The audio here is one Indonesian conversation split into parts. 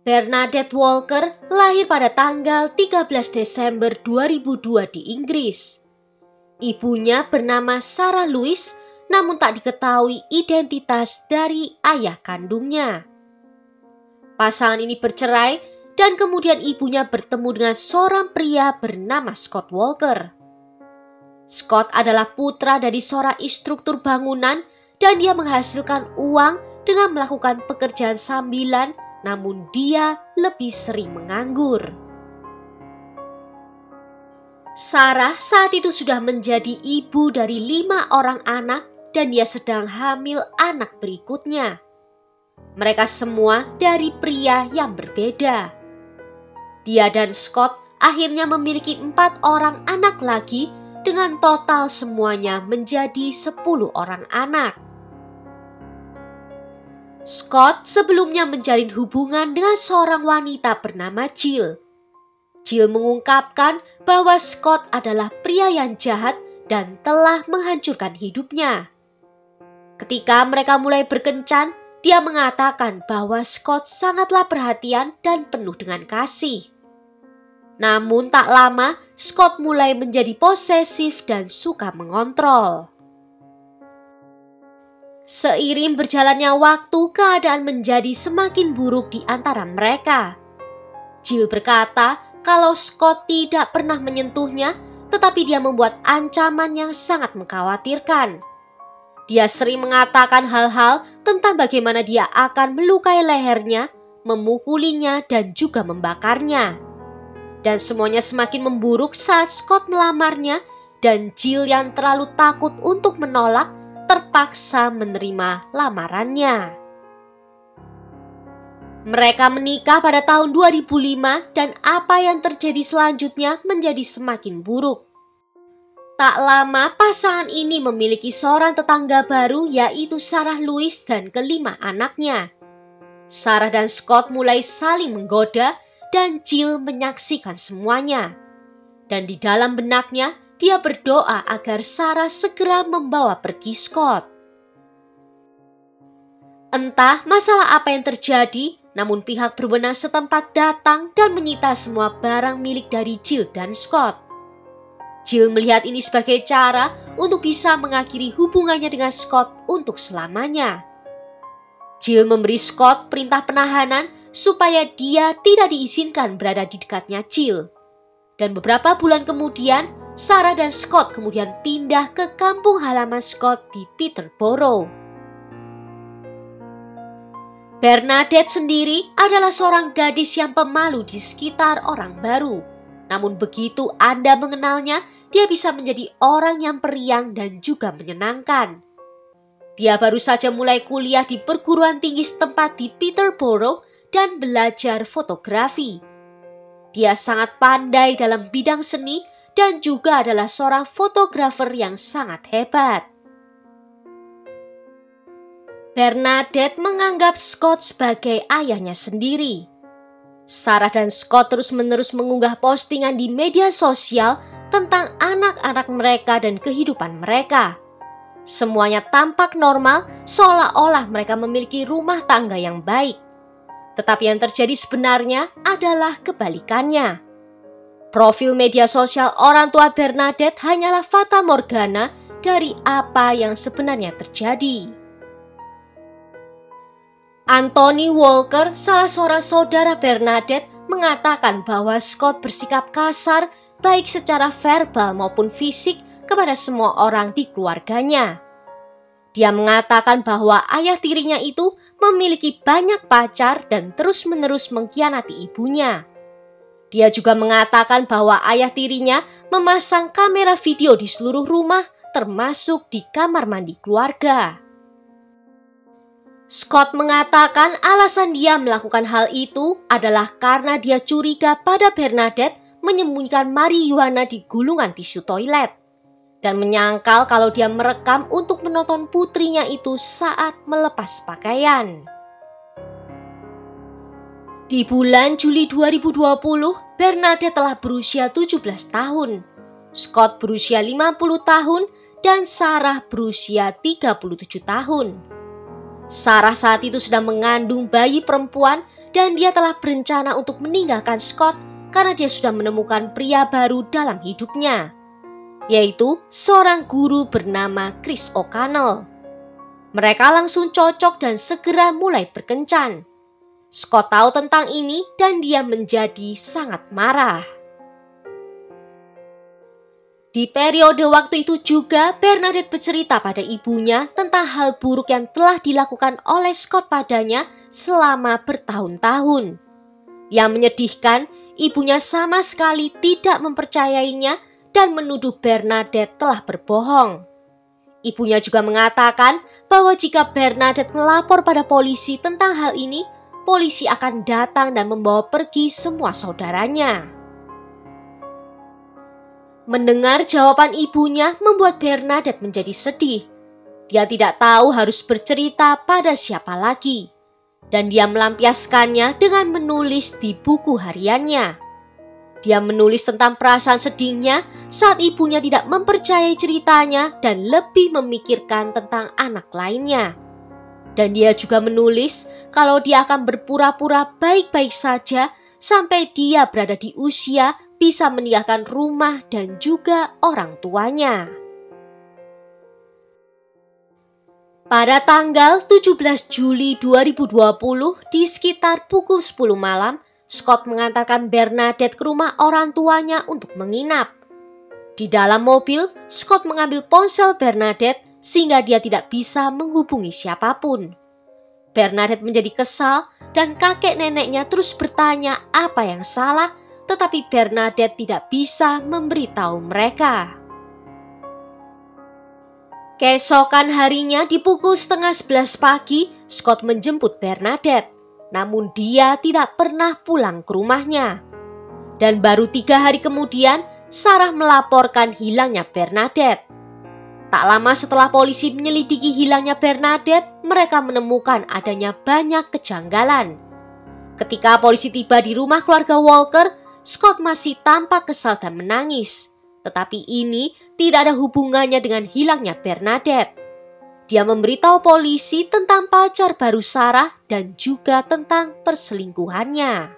Bernadette Walker lahir pada tanggal 13 Desember 2002 di Inggris. Ibunya bernama Sarah Louise, namun tak diketahui identitas dari ayah kandungnya. Pasangan ini bercerai dan kemudian ibunya bertemu dengan seorang pria bernama Scott Walker. Scott adalah putra dari seorang instruktur bangunan dan dia menghasilkan uang dengan melakukan pekerjaan sambilan, namun dia lebih sering menganggur. Sarah saat itu sudah menjadi ibu dari 5 orang anak dan dia sedang hamil anak berikutnya. Mereka semua dari pria yang berbeda. Dia dan Scott akhirnya memiliki 4 orang anak lagi dengan total semuanya menjadi 10 orang anak. Scott sebelumnya menjalin hubungan dengan seorang wanita bernama Jill. Jill mengungkapkan bahwa Scott adalah pria yang jahat dan telah menghancurkan hidupnya. Ketika mereka mulai berkencan, dia mengatakan bahwa Scott sangatlah perhatian dan penuh dengan kasih. Namun tak lama, Scott mulai menjadi posesif dan suka mengontrol. Seiring berjalannya waktu, keadaan menjadi semakin buruk di antara mereka. Jill berkata kalau Scott tidak pernah menyentuhnya, tetapi dia membuat ancaman yang sangat mengkhawatirkan. Dia sering mengatakan hal-hal tentang bagaimana dia akan melukai lehernya, memukulinya, dan juga membakarnya. Dan semuanya semakin memburuk saat Scott melamarnya, dan Jill yang terlalu takut untuk menolak terpaksa menerima lamarannya. Mereka menikah pada tahun 2005 dan apa yang terjadi selanjutnya menjadi semakin buruk. Tak lama pasangan ini memiliki seorang tetangga baru yaitu Sarah Louise dan ke-5 anaknya. Sarah dan Scott mulai saling menggoda dan Jill menyaksikan semuanya. Dan di dalam benaknya, dia berdoa agar Sarah segera membawa pergi Scott. Entah masalah apa yang terjadi, namun pihak berwenang setempat datang dan menyita semua barang milik dari Jill dan Scott. Jill melihat ini sebagai cara untuk bisa mengakhiri hubungannya dengan Scott untuk selamanya. Jill memberi Scott perintah penahanan supaya dia tidak diizinkan berada di dekatnya Jill. Dan beberapa bulan kemudian, Sarah dan Scott kemudian pindah ke kampung halaman Scott di Peterborough. Bernadette sendiri adalah seorang gadis yang pemalu di sekitar orang baru. Namun begitu Anda mengenalnya, dia bisa menjadi orang yang periang dan juga menyenangkan. Dia baru saja mulai kuliah di perguruan tinggi setempat di Peterborough dan belajar fotografi. Dia sangat pandai dalam bidang seni dan juga adalah seorang fotografer yang sangat hebat. Bernadette menganggap Scott sebagai ayahnya sendiri. Sarah dan Scott terus-menerus mengunggah postingan di media sosial tentang anak-anak mereka dan kehidupan mereka. Semuanya tampak normal, seolah-olah mereka memiliki rumah tangga yang baik. Tetapi yang terjadi sebenarnya adalah kebalikannya. Profil media sosial orang tua Bernadette hanyalah fata morgana dari apa yang sebenarnya terjadi. Anthony Walker, salah seorang saudara Bernadette, mengatakan bahwa Scott bersikap kasar baik secara verbal maupun fisik kepada semua orang di keluarganya. Dia mengatakan bahwa ayah tirinya itu memiliki banyak pacar dan terus-menerus mengkhianati ibunya. Dia juga mengatakan bahwa ayah tirinya memasang kamera video di seluruh rumah, termasuk di kamar mandi keluarga. Scott mengatakan alasan dia melakukan hal itu adalah karena dia curiga pada Bernadette menyembunyikan marijuana di gulungan tisu toilet dan menyangkal kalau dia merekam untuk menonton putrinya itu saat melepas pakaian. Di bulan Juli 2020, Bernadette telah berusia 17 tahun, Scott berusia 50 tahun, dan Sarah berusia 37 tahun. Sarah saat itu sedang mengandung bayi perempuan dan dia telah berencana untuk meninggalkan Scott karena dia sudah menemukan pria baru dalam hidupnya, yaitu seorang guru bernama Chris O'Connell. Mereka langsung cocok dan segera mulai berkencan. Scott tahu tentang ini dan dia menjadi sangat marah. Di periode waktu itu juga, Bernadette bercerita pada ibunya tentang hal buruk yang telah dilakukan oleh Scott padanya selama bertahun-tahun. Yang menyedihkan, ibunya sama sekali tidak mempercayainya dan menuduh Bernadette telah berbohong. Ibunya juga mengatakan bahwa jika Bernadette melapor pada polisi tentang hal ini, polisi akan datang dan membawa pergi semua saudaranya. Mendengar jawaban ibunya membuat Bernadette menjadi sedih. Dia tidak tahu harus bercerita pada siapa lagi. Dan dia melampiaskannya dengan menulis di buku hariannya. Dia menulis tentang perasaan sedihnya saat ibunya tidak mempercayai ceritanya dan lebih memikirkan tentang anak lainnya. Dan dia juga menulis kalau dia akan berpura-pura baik-baik saja sampai dia berada di usia bisa meninggalkan rumah dan juga orang tuanya. Pada tanggal 17 Juli 2020 di sekitar pukul 10 malam, Scott mengantarkan Bernadette ke rumah orang tuanya untuk menginap. Di dalam mobil, Scott mengambil ponsel Bernadette sehingga dia tidak bisa menghubungi siapapun. Bernadette menjadi kesal dan kakek neneknya terus bertanya apa yang salah, tetapi Bernadette tidak bisa memberitahu mereka. Keesokan harinya di pukul 10:30 pagi, Scott menjemput Bernadette. Namun dia tidak pernah pulang ke rumahnya. Dan baru 3 hari kemudian, Sarah melaporkan hilangnya Bernadette. Tak lama setelah polisi menyelidiki hilangnya Bernadette, mereka menemukan adanya banyak kejanggalan. Ketika polisi tiba di rumah keluarga Walker, Scott masih tampak kesal dan menangis. Tetapi ini tidak ada hubungannya dengan hilangnya Bernadette. Dia memberitahu polisi tentang pacar baru Sarah dan juga tentang perselingkuhannya.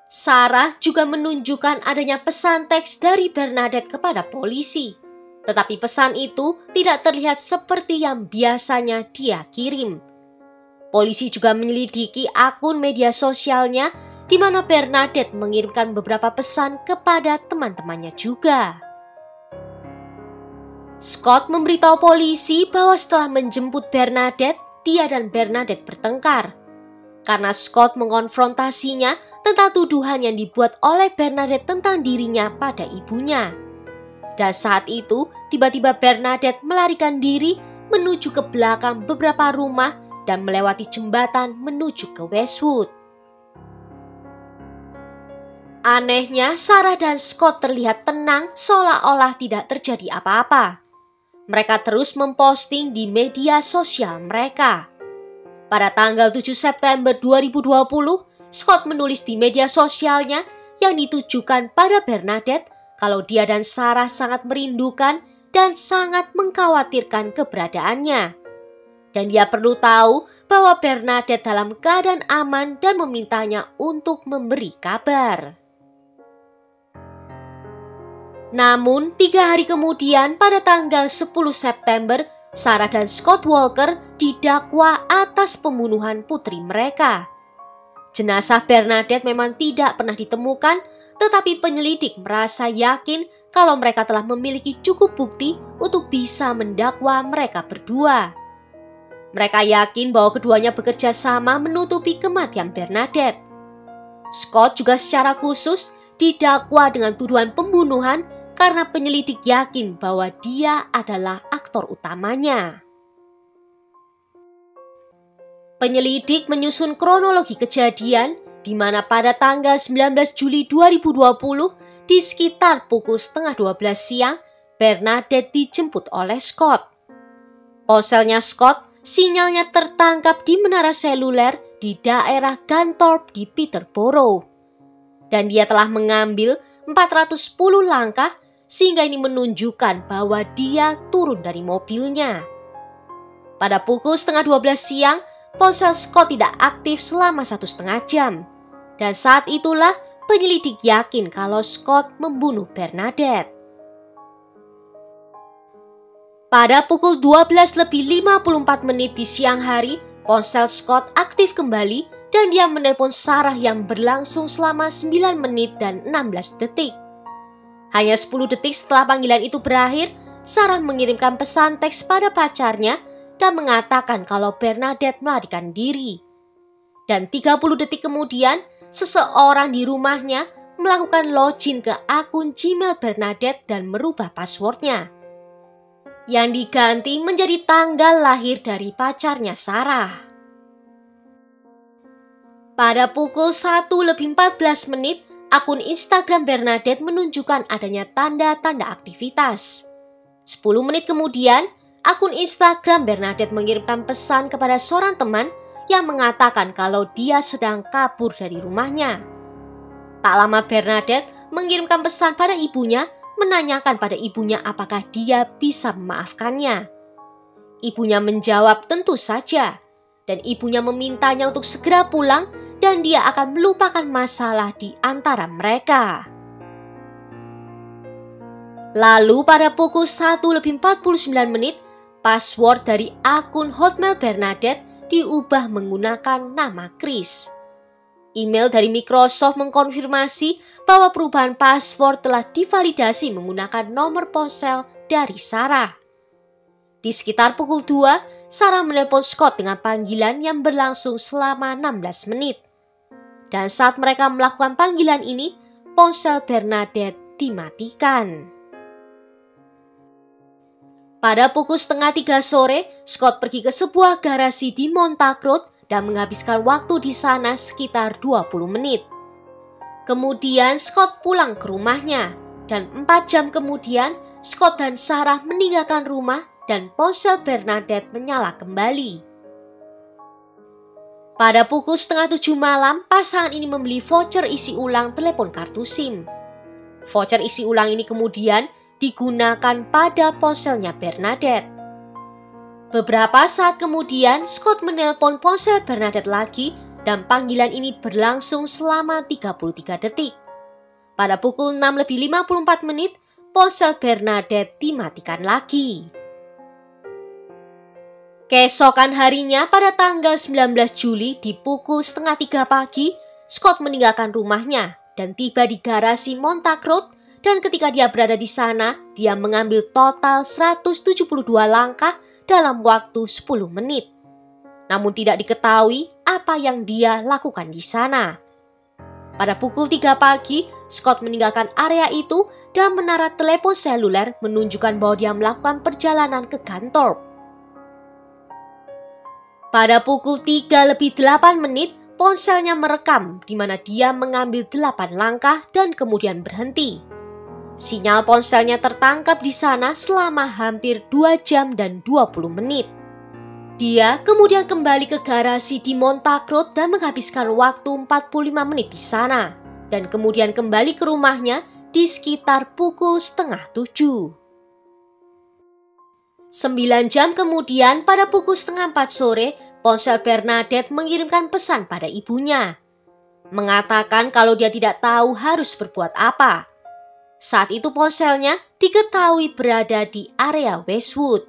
Sarah juga menunjukkan adanya pesan teks dari Bernadette kepada polisi. Tetapi pesan itu tidak terlihat seperti yang biasanya dia kirim. Polisi juga menyelidiki akun media sosialnya di mana Bernadette mengirimkan beberapa pesan kepada teman-temannya juga. Scott memberitahu polisi bahwa setelah menjemput Bernadette, dia dan Bernadette bertengkar. Karena Scott mengonfrontasinya tentang tuduhan yang dibuat oleh Bernadette tentang dirinya pada ibunya. Dan saat itu, tiba-tiba Bernadette melarikan diri menuju ke belakang beberapa rumah dan melewati jembatan menuju ke Westwood. Anehnya, Sarah dan Scott terlihat tenang seolah-olah tidak terjadi apa-apa. Mereka terus memposting di media sosial mereka. Pada tanggal 7 September 2020, Scott menulis di media sosialnya yang ditujukan pada Bernadette kalau dia dan Sarah sangat merindukan dan sangat mengkhawatirkan keberadaannya. Dan dia perlu tahu bahwa Bernadette dalam keadaan aman dan memintanya untuk memberi kabar. Namun 3 hari kemudian pada tanggal 10 September, Sarah dan Scott Walker didakwa atas pembunuhan putri mereka. Jenazah Bernadette memang tidak pernah ditemukan, tetapi penyelidik merasa yakin kalau mereka telah memiliki cukup bukti untuk bisa mendakwa mereka berdua. Mereka yakin bahwa keduanya bekerja sama menutupi kematian Bernadette. Scott juga secara khusus didakwa dengan tuduhan pembunuhan karena penyelidik yakin bahwa dia adalah aktor utamanya. Penyelidik menyusun kronologi kejadian di mana pada tanggal 19 Juli 2020 di sekitar pukul 11:30 siang, Bernadette dijemput oleh Scott. Ponselnya Scott, sinyalnya tertangkap di menara seluler di daerah Gunthorpe di Peterborough. Dan dia telah mengambil 410 langkah sehingga ini menunjukkan bahwa dia turun dari mobilnya. Pada pukul 11:30 siang, ponsel Scott tidak aktif selama 1,5 jam. Dan saat itulah penyelidik yakin kalau Scott membunuh Bernadette. Pada pukul 12:54 di siang hari, ponsel Scott aktif kembali dan dia menelpon Sarah yang berlangsung selama 9 menit dan 16 detik. Hanya 10 detik setelah panggilan itu berakhir, Sarah mengirimkan pesan teks pada pacarnya dan mengatakan kalau Bernadette melarikan diri. Dan 30 detik kemudian, seseorang di rumahnya melakukan login ke akun Gmail Bernadette dan merubah passwordnya, yang diganti menjadi tanggal lahir dari pacarnya Sarah. Pada pukul 1:14, akun Instagram Bernadette menunjukkan adanya tanda-tanda aktivitas. 10 menit kemudian, akun Instagram Bernadette mengirimkan pesan kepada seorang teman yang mengatakan kalau dia sedang kabur dari rumahnya. Tak lama Bernadette mengirimkan pesan pada ibunya, menanyakan pada ibunya apakah dia bisa memaafkannya. Ibunya menjawab tentu saja, dan ibunya memintanya untuk segera pulang dan dia akan melupakan masalah di antara mereka. Lalu pada pukul 1:49, password dari akun Hotmail Bernadette diubah menggunakan nama Chris. Email dari Microsoft mengkonfirmasi bahwa perubahan password telah divalidasi menggunakan nomor ponsel dari Sarah. Di sekitar pukul 2, Sarah menelpon Scott dengan panggilan yang berlangsung selama 16 menit. Dan saat mereka melakukan panggilan ini, ponsel Bernadette dimatikan. Pada pukul 2:30 sore, Scott pergi ke sebuah garasi di Montauk Road dan menghabiskan waktu di sana sekitar 20 menit. Kemudian Scott pulang ke rumahnya, dan 4 jam kemudian Scott dan Sarah meninggalkan rumah dan ponsel Bernadette menyala kembali. Pada pukul 6:30 malam, pasangan ini membeli voucher isi ulang telepon kartu SIM. Voucher isi ulang ini kemudian digunakan pada ponselnya Bernadette. Beberapa saat kemudian, Scott menelpon ponsel Bernadette lagi dan panggilan ini berlangsung selama 33 detik. Pada pukul 6:54, ponsel Bernadette dimatikan lagi. Keesokan harinya pada tanggal 19 Juli di pukul 2:30 pagi, Scott meninggalkan rumahnya dan tiba di garasi Montauk Road, dan ketika dia berada di sana, dia mengambil total 172 langkah dalam waktu 10 menit. Namun tidak diketahui apa yang dia lakukan di sana. Pada pukul 3 pagi, Scott meninggalkan area itu dan menara telepon seluler menunjukkan bahwa dia melakukan perjalanan ke kantor. Pada pukul 3:08, ponselnya merekam di mana dia mengambil 8 langkah dan kemudian berhenti. Sinyal ponselnya tertangkap di sana selama hampir 2 jam dan 20 menit. Dia kemudian kembali ke garasi di Montauk Road dan menghabiskan waktu 45 menit di sana, dan kemudian kembali ke rumahnya di sekitar pukul 6:30. 9 jam kemudian pada pukul 3:30 sore, ponsel Bernadette mengirimkan pesan pada ibunya, mengatakan kalau dia tidak tahu harus berbuat apa. Saat itu ponselnya diketahui berada di area Westwood.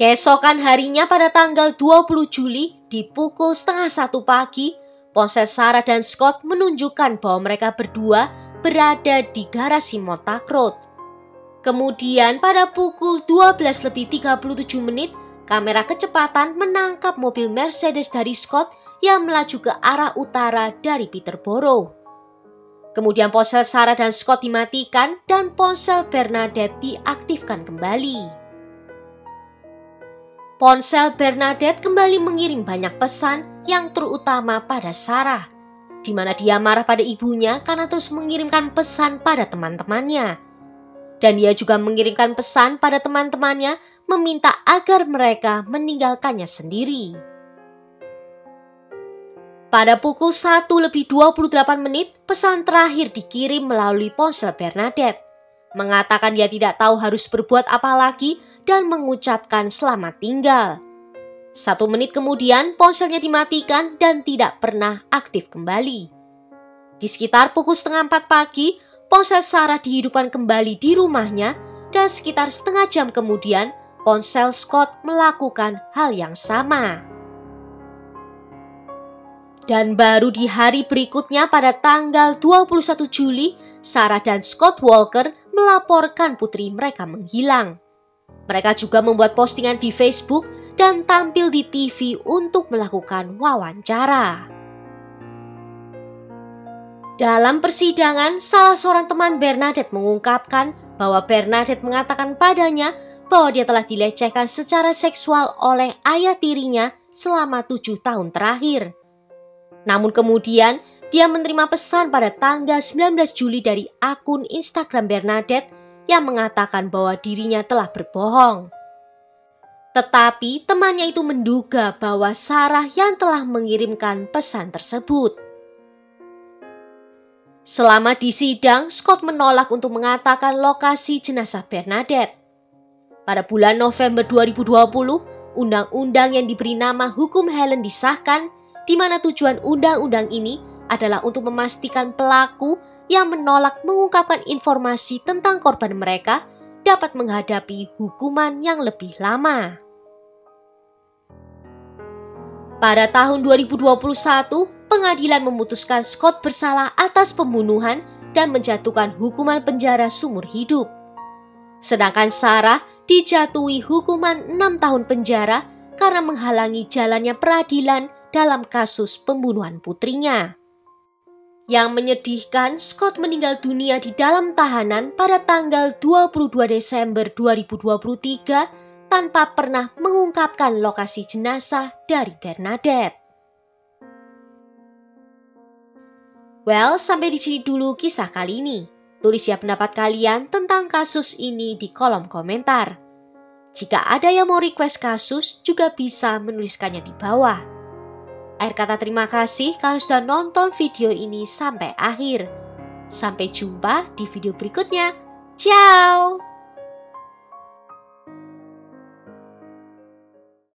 Keesokan harinya pada tanggal 20 Juli di pukul 12:30 pagi, ponsel Sarah dan Scott menunjukkan bahwa mereka berdua berada di garasi Montauk Road. Kemudian pada pukul 12:37, kamera kecepatan menangkap mobil Mercedes dari Scott yang melaju ke arah utara dari Peterborough. Kemudian ponsel Sarah dan Scott dimatikan dan ponsel Bernadette diaktifkan kembali. Ponsel Bernadette kembali mengirim banyak pesan yang terutama pada Sarah, di mana dia marah pada ibunya karena terus mengirimkan pesan pada teman-temannya. Dan dia juga mengirimkan pesan pada teman-temannya meminta agar mereka meninggalkannya sendiri. Pada pukul 1:28, pesan terakhir dikirim melalui ponsel Bernadette, mengatakan dia tidak tahu harus berbuat apa lagi dan mengucapkan selamat tinggal. 1 menit kemudian ponselnya dimatikan dan tidak pernah aktif kembali. Di sekitar pukul 3:30 pagi, ponsel Sarah dihidupkan kembali di rumahnya dan sekitar setengah jam kemudian ponsel Scott melakukan hal yang sama. Dan baru di hari berikutnya pada tanggal 21 Juli, Sarah dan Scott Walker melaporkan putri mereka menghilang. Mereka juga membuat postingan di Facebook dan tampil di TV untuk melakukan wawancara. Dalam persidangan, salah seorang teman Bernadette mengungkapkan bahwa Bernadette mengatakan padanya bahwa dia telah dilecehkan secara seksual oleh ayah tirinya selama 7 tahun terakhir. Namun kemudian, dia menerima pesan pada tanggal 19 Juli dari akun Instagram Bernadette yang mengatakan bahwa dirinya telah berbohong. Tetapi temannya itu menduga bahwa Sarah yang telah mengirimkan pesan tersebut. Selama di sidang, Scott menolak untuk mengatakan lokasi jenazah Bernadette. Pada bulan November 2020, undang-undang yang diberi nama Hukum Helen disahkan, di mana tujuan undang-undang ini adalah untuk memastikan pelaku yang menolak mengungkapkan informasi tentang korban mereka dapat menghadapi hukuman yang lebih lama. Pada tahun 2021, pengadilan memutuskan Scott bersalah atas pembunuhan dan menjatuhkan hukuman penjara seumur hidup. Sedangkan Sarah dijatuhi hukuman 6 tahun penjara karena menghalangi jalannya peradilan dalam kasus pembunuhan putrinya. Yang menyedihkan, Scott meninggal dunia di dalam tahanan pada tanggal 22 Desember 2023 tanpa pernah mengungkapkan lokasi jenazah dari Bernadette. Well, sampai di sini dulu kisah kali ini. Tulis ya pendapat kalian tentang kasus ini di kolom komentar. Jika ada yang mau request kasus, juga bisa menuliskannya di bawah. Akhir kata terima kasih karena sudah nonton video ini sampai akhir. Sampai jumpa di video berikutnya. Ciao!